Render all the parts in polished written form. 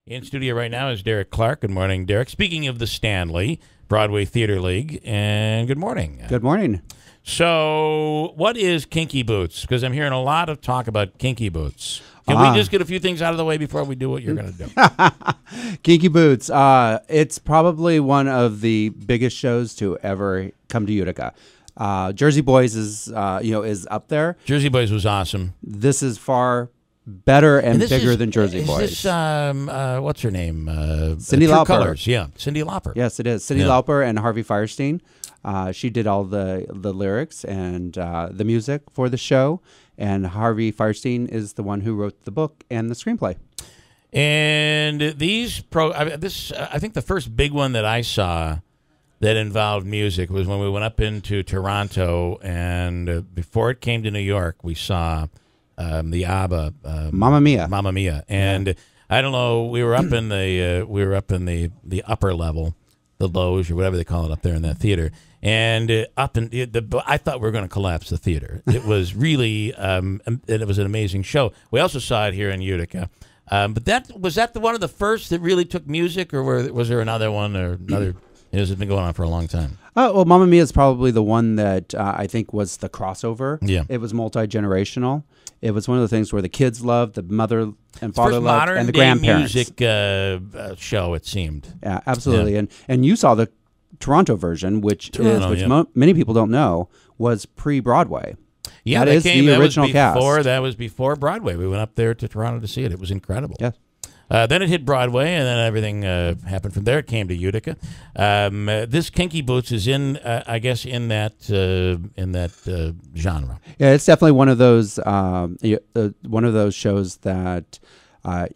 In studio right now is Derek Clark. Good morning, Derek. Speaking of the Stanley, Broadway Theater League, and good morning. Good morning. So, what is Kinky Boots? Because I'm hearing a lot of talk about Kinky Boots. Can we just get a few things out of the way before we do what you're going to do? Kinky Boots. It's probably one of the biggest shows to ever come to Utica. Jersey Boys is up there. Jersey Boys was awesome. This is far better and bigger than Jersey Boys. Is this, what's her name? Cyndi True Lauper. Colors. Yeah, Cyndi Lauper. Yes, it is. Cyndi Lauper and Harvey Fierstein. She did all the lyrics and the music for the show. And Harvey Fierstein is the one who wrote the book and the screenplay. And I think the first big one that I saw that involved music was when we went up into Toronto, and before it came to New York, we saw the ABBA Mamma Mia. Mamma Mia. And I don't know, we were up in the upper level, the loge or whatever they call it up there in that theater. And I thought we were going to collapse the theater. It was really, it was an amazing show. We also saw it here in Utica. But was that one of the first that really took music, or was there another one or another? It's been going on for a long time. Well, Mamma Mia is probably the one that I think was the crossover. Yeah. It was multi-generational. It was one of the things where the kids loved, the mother and father loved, and the grandparents. Music show, it seemed. Yeah, absolutely. Yeah. And you saw the Toronto version, which many people don't know, was pre-Broadway. Yeah, that is the original cast. That was before Broadway. We went up there to Toronto to see it. It was incredible. Yes. Then it hit Broadway, and then everything happened from there. It came to Utica. This Kinky Boots is in, I guess, in that genre. Yeah, it's definitely one of those shows that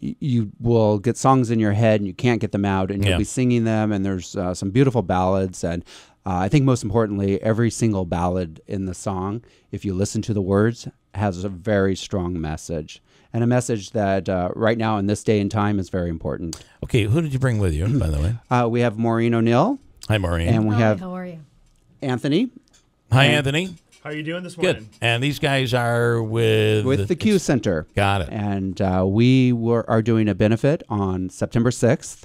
you will get songs in your head and you can't get them out, and you'll be singing them. And there's some beautiful ballads, and I think most importantly, every single ballad in the song, if you listen to the words, has a very strong message. And a message that right now in this day and time is very important. Okay, who did you bring with you, by the way? We have Maureen O'Neill. Hi, Maureen. And we have how are you? Anthony. Hi, Anthony. How are you doing this morning? Good. And these guys are with the Q Center. Got it. And we are doing a benefit on September 6th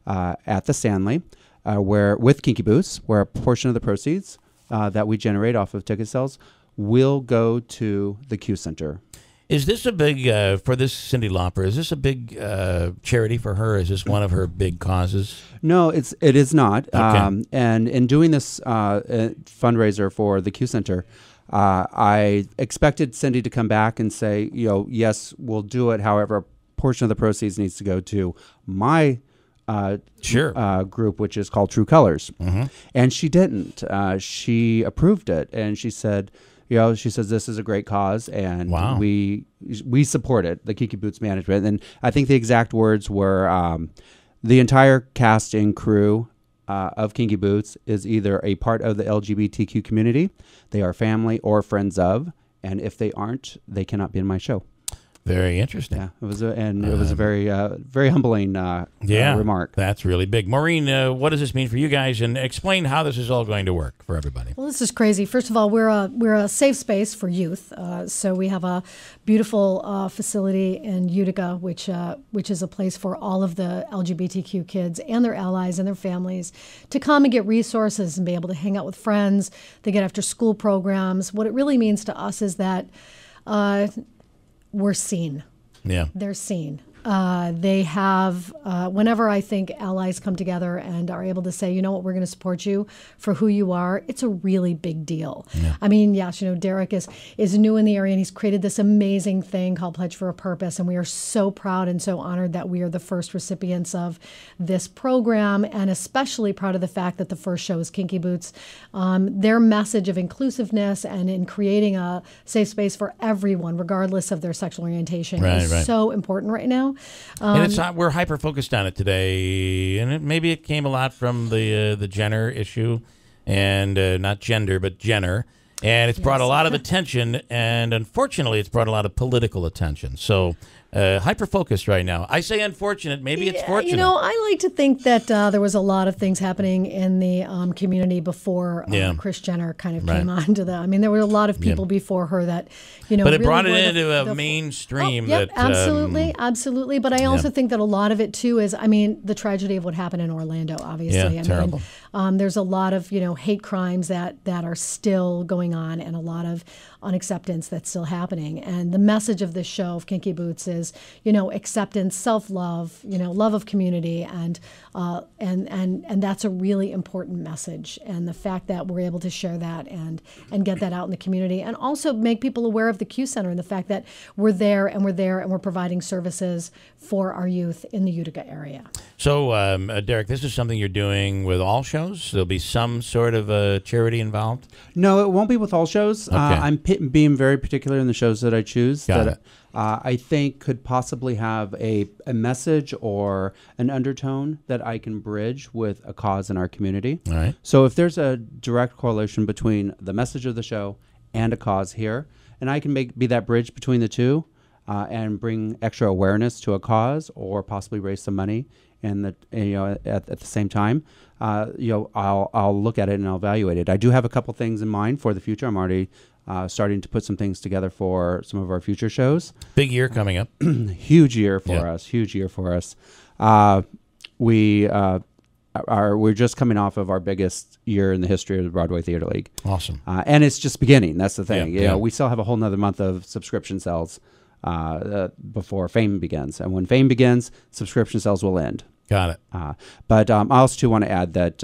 at the Stanley, with Kinky Boots, where a portion of the proceeds that we generate off of ticket sales will go to the Q Center. Is this a big, for this Cyndi Lauper, is this a big charity for her? Is this one of her big causes? No, it is not. Okay. And in doing this fundraiser for the Q Center, I expected Cyndi to come back and say, yes, we'll do it. However, a portion of the proceeds needs to go to my group, which is called True Colors. Mm-hmm. And she didn't. She approved it, and she said, she says this is a great cause, and we support it, the Kinky Boots management. And I think the exact words were, the entire cast and crew of Kinky Boots is either a part of the LGBTQ community, they are family or friends of, and if they aren't, they cannot be in my show. Very interesting. Yeah, it was a very very humbling remark. That's really big. Maureen, what does this mean for you guys? And explain how this is all going to work for everybody. Well, this is crazy. First of all, we're a safe space for youth. So we have a beautiful facility in Utica, which is a place for all of the LGBTQ kids and their allies and their families to come and get resources and be able to hang out with friends. They get after school programs. What it really means to us is that we're seen. Yeah. They're seen. They have, whenever I think allies come together and are able to say, you know what, we're going to support you for who you are, it's a really big deal. Yeah. I mean, yes, Derek is new in the area, and he's created this amazing thing called Pledge for a Purpose, and we are so proud and so honored that we are the first recipients of this program, and especially proud of the fact that the first show is Kinky Boots. Their message of inclusiveness and in creating a safe space for everyone, regardless of their sexual orientation, is so important right now. And it's not, we're hyper focused on it today, and maybe it came a lot from the Jenner issue, and not gender but Jenner, and it's brought a lot of attention, and unfortunately, it's brought a lot of political attention. So hyper-focused right now. I say unfortunate. Maybe it's fortunate. You know, I like to think that there was a lot of things happening in the community before Kris Jenner kind of came onto the. I mean, there were a lot of people before her that, you know, but it really brought it were into a mainstream. Yep, that, absolutely, absolutely. But I also think that a lot of it too is, I mean, the tragedy of what happened in Orlando. Obviously, Yeah, terrible. There's a lot of hate crimes that are still going on, and a lot of unacceptance that's still happening. And the message of this show of Kinky Boots is, acceptance, self-love, love of community, and that's a really important message. And the fact that we're able to share that and get that out in the community, and also make people aware of the Q Center and the fact that we're there and we're providing services for our youth in the Utica area. So, Derek, this is something you're doing with all shows? There'll be some sort of a charity involved? No, it won't be with all shows. Okay. I'm being very particular in the shows that I choose. Got it. I think could possibly have a message or an undertone that I can bridge with a cause in our community. All right. So if there's a direct correlation between the message of the show and a cause here, and I can be that bridge between the two, and bring extra awareness to a cause, or possibly raise some money, and at the same time, I'll look at it and I'll evaluate it. I do have a couple things in mind for the future. I'm already starting to put some things together for some of our future shows. Big year coming up. Huge year for us. Huge year for us. We're just coming off of our biggest year in the history of the Broadway Theater League. Awesome. And it's just beginning. That's the thing. Yeah. We still have a whole nother month of subscription sales before Fame begins. And when Fame begins, subscription sales will end. Got it. But I also too want to add that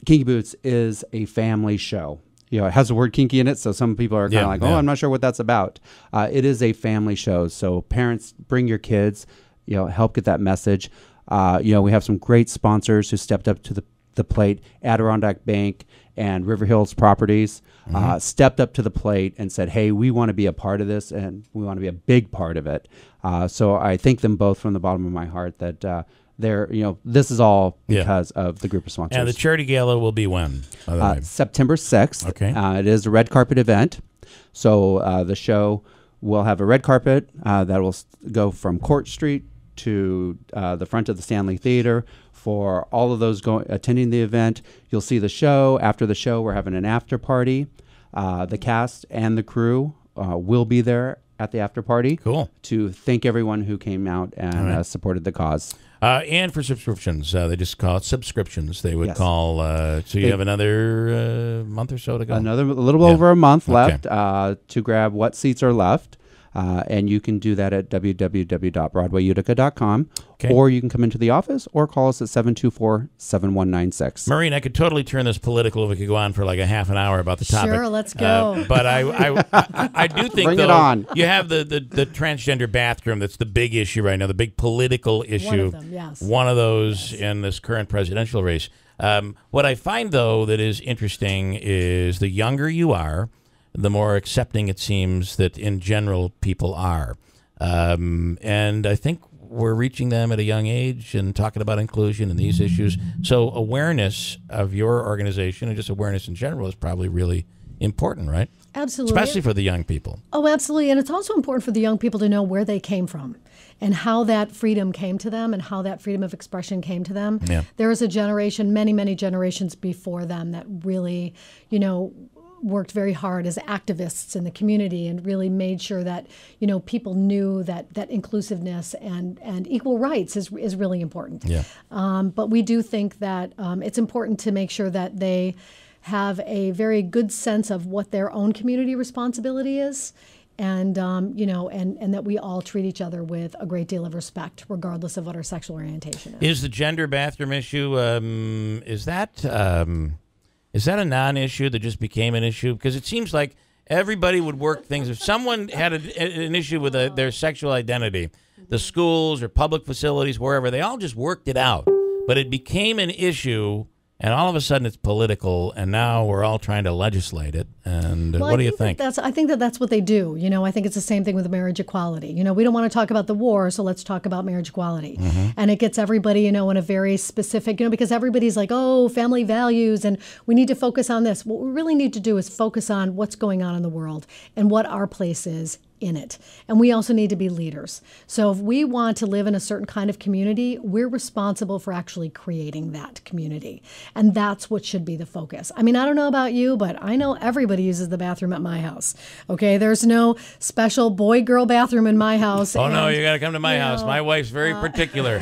Kinky Boots is a family show. It has the word kinky in it, so some people are kind of like, I'm not sure what that's about. It is a family show, so parents, bring your kids, help get that message. We have some great sponsors who stepped up to the plate. Adirondack Bank and River Hills Properties stepped up to the plate and said, hey, we want to be a part of this, and we want to be a big part of it. So I thank them both from the bottom of my heart that this is all because of the group of sponsors. And the charity gala will be when? September 6th. Okay. It is a red carpet event. So the show will have a red carpet that will go from Court Street to the front of the Stanley Theater. For all of those attending the event, you'll see the show. After the show, we're having an after party. The cast and the crew will be there at the after party. Cool. To thank everyone who came out and supported the cause. And for subscriptions, they just call it subscriptions. They would call. So you have another month or so to go. A little over a month left to grab what seats are left. And you can do that at www.broadwayutica.com, or you can come into the office or call us at 724-7196. Maureen, I could totally turn this political. We could go on for like a half an hour about the topic. Sure, let's go. But I do think, Bring it on. You have the transgender bathroom. That's the big issue right now, the big political issue. One of them, yes. One of those in this current presidential race. What I find, though, that is interesting is the younger you are, the more accepting it seems that in general people are. And I think we're reaching them at a young age and talking about inclusion and these issues. So awareness of your organization and just awareness in general is probably really important, right? Absolutely. Especially for the young people. Oh, absolutely. And it's also important for the young people to know where they came from and how that freedom came to them and how that freedom of expression came to them. Yeah. There was a generation, many, many generations before them that really, worked very hard as activists in the community and really made sure that people knew that inclusiveness and equal rights is really important. Yeah. But we do think that it's important to make sure that they have a very good sense of what their own community responsibility is. And and that we all treat each other with a great deal of respect, regardless of what our sexual orientation is. Is the gender bathroom issue is that a non-issue that just became an issue? Because it seems like everybody would work things. If someone had an issue with their sexual identity, the schools or public facilities, wherever, they all just worked it out. But it became an issue, and all of a sudden it's political, and now we're all trying to legislate it. And what do you think? I think that's what they do. I think it's the same thing with marriage equality. We don't want to talk about the war, so let's talk about marriage equality. Mm-hmm. And it gets everybody, in a very specific, because everybody's like, oh, family values, and we need to focus on this. What we really need to do is focus on what's going on in the world and what our place is in it. And we also need to be leaders. So if we want to live in a certain kind of community, we're responsible for actually creating that community. And that's what should be the focus. I mean, I don't know about you, but I know everybody uses the bathroom at my house. Okay, there's no special boy-girl bathroom in my house. Oh, no, you got to come to my house. My wife's very particular.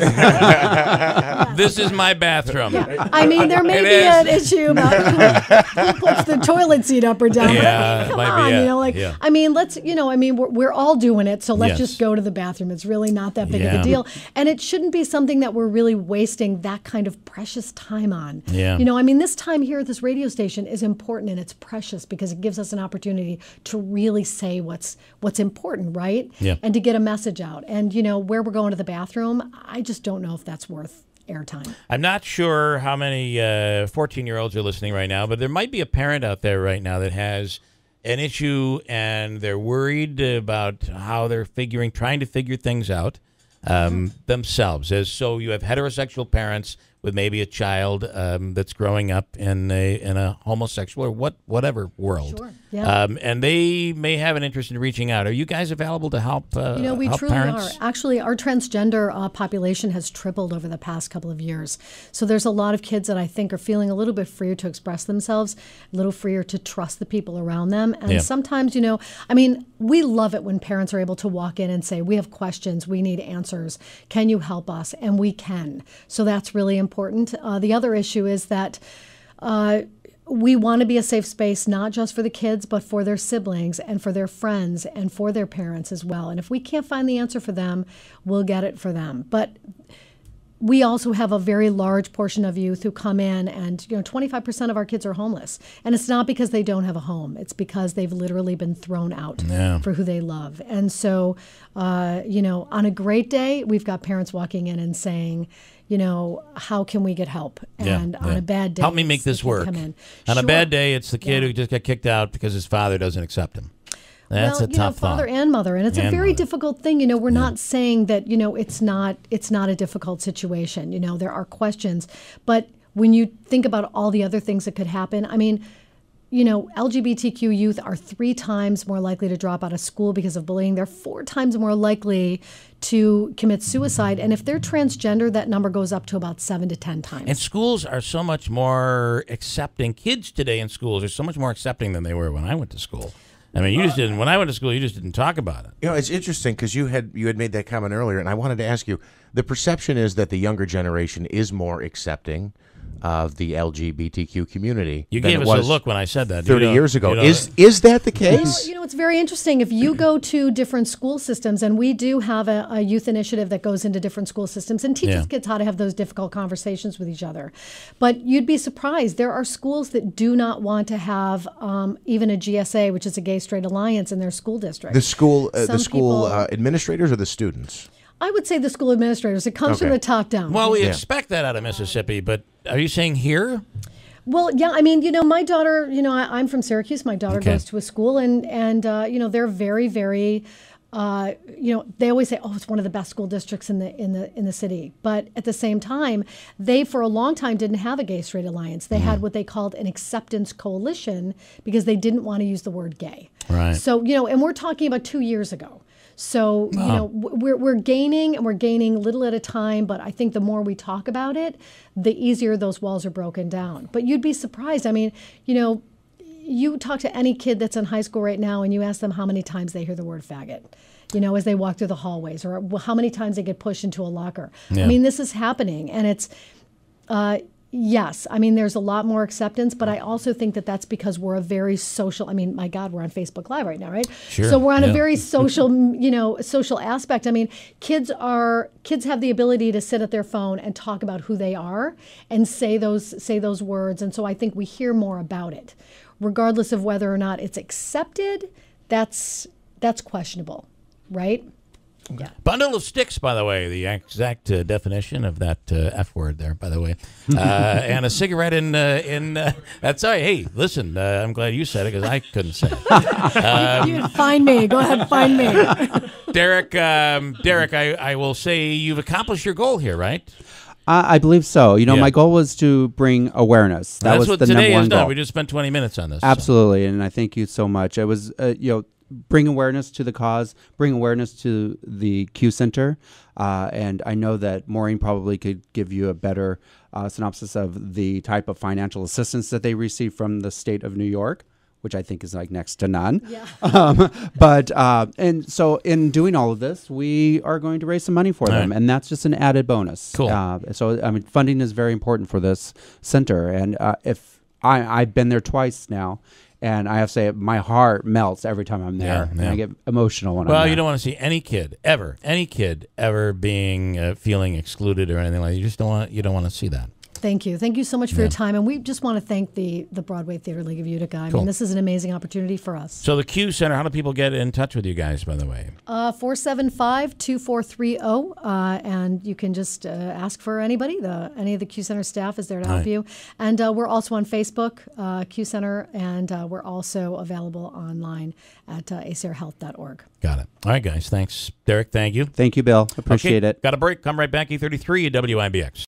This is my bathroom. Yeah. I mean, there may be an issue about who puts the toilet seat up or down. Yeah, but I mean, come on, I mean, let's, we're all doing it, so let's just go to the bathroom. It's really not that big of a deal. And it shouldn't be something that we're really wasting that kind of precious time on. Yeah. I mean, this time here at this radio station is important and it's precious because it gives us an opportunity to really say what's important, right? Yeah. And to get a message out. And, where we're going to the bathroom, I just don't know if that's worth airtime. I'm not sure how many 14-year-olds are listening right now, but there might be a parent out there right now that has an issue and they're worried about how they're trying to figure things out themselves. So you have heterosexual parents with maybe a child that's growing up in a homosexual or whatever world. Sure. Yeah. And they may have an interest in reaching out. Are you guys available to help we help truly parents? are. Actually, our transgender population has tripled over the past couple of years. So there's a lot of kids that I think are feeling a little bit freer to express themselves, a little freer to trust the people around them. And sometimes, I mean, we love it when parents are able to walk in and say, we have questions, we need answers. Can you help us? And we can. So that's really important. The other issue is that we want to be a safe space, not just for the kids, but for their siblings and for their friends and for their parents as well. And if we can't find the answer for them, we'll get it for them. But we also have a very large portion of youth who come in and, 25% of our kids are homeless. And it's not because they don't have a home. It's because they've literally been thrown out for who they love. And so, on a great day, we've got parents walking in and saying, how can we get help? And on a bad day, help me make this work. On a bad day, it's the kid who just got kicked out because his father doesn't accept him. That's a tough thought. Father and mother, and it's a very difficult thing. We're not saying that it's not a difficult situation. There are questions, but when you think about all the other things that could happen, I mean, LGBTQ youth are 3 times more likely to drop out of school because of bullying. They're 4 times more likely to commit suicide. And if they're transgender, that number goes up to about 7 to 10 times. And schools are so much more accepting. Kids today in schools are so much more accepting than they were when I went to school. I mean, you just didn't. When I went to school, you just didn't talk about it. It's interesting because you had made that comment earlier, and I wanted to ask you. The perception is that the younger generation is more accepting of the LGBTQ community. You gave us a look when I said that 30 years ago. Is that the case? Well, it's very interesting. If you go to different school systems, and we do have a youth initiative that goes into different school systems and teaches kids how to have those difficult conversations with each other. But you'd be surprised. There are schools that do not want to have even a GSA, which is a gay-straight alliance, in their school district. The school administrators or the students? I would say the school administrators. It comes from the top down. Well, we expect that out of Mississippi, but are you saying here? Well, yeah, I mean, my daughter, I'm from Syracuse. My daughter goes to a school, and they're very, very, they always say, oh, it's one of the best school districts in the city. But at the same time, they for a long time didn't have a gay-straight alliance. They had what they called an acceptance coalition because they didn't want to use the word gay. Right. So, and we're talking about 2 years ago. So, we're gaining, and we're gaining little at a time, but I think the more we talk about it, the easier those walls are broken down. But you'd be surprised. I mean, you talk to any kid that's in high school right now and you ask them how many times they hear the word faggot, as they walk through the hallways, or how many times they get pushed into a locker. Yeah. I mean, this is happening, and it's... yes, I mean, there's a lot more acceptance, but I also think that that's because we're a very social, I mean, my God, we're on Facebook Live right now, right? Sure. So we're on a very social, social aspect. I mean, kids have the ability to sit at their phone and talk about who they are and say those words. And so I think we hear more about it. Regardless of whether or not it's accepted, that's questionable, right? Yeah. Bundle of sticks, by the way, the exact definition of that F word there, by the way. And a cigarette in that's sorry. Hey, listen, I'm glad you said it because I couldn't say it. You find me. Go ahead, find me. Derek, I will say you've accomplished your goal here, right? I believe so. You know, Yeah. my goal was to bring awareness. That That's was what the today number is one done. goal. We just spent 20 minutes on this. so. Absolutely, and I thank you so much. It was, bring awareness to the cause, bring awareness to the Q Center, and I know that Maureen probably could give you a better synopsis of the type of financial assistance that they receive from the state of New York, which I think is like next to none. Yeah. And so in doing all of this, we are going to raise some money for them, right. and that's just an added bonus. Cool. So I mean, funding is very important for this center, and if I've been there twice now. And I have to say, my heart melts every time I'm there. Yeah, And yeah. I get emotional when I'm Well, there. you don't want to see any kid ever being feeling excluded or anything like that. You don't want to see that. Thank you. Thank you so much for your time. And we just want to thank the Broadway Theater League of Utica. I Cool. mean, this is an amazing opportunity for us. So the Q Center, how do people get in touch with you guys, by the way? 475-2430. And you can just ask for anybody. Any of the Q Center staff is there to help Right. you. And we're also on Facebook, Q Center, and we're also available online at acrhealth.org. Got it. All right, guys. Thanks. Derek, thank you. Thank you, Bill. Appreciate Okay, it. Got a break. Come right back. E33 at WIBX.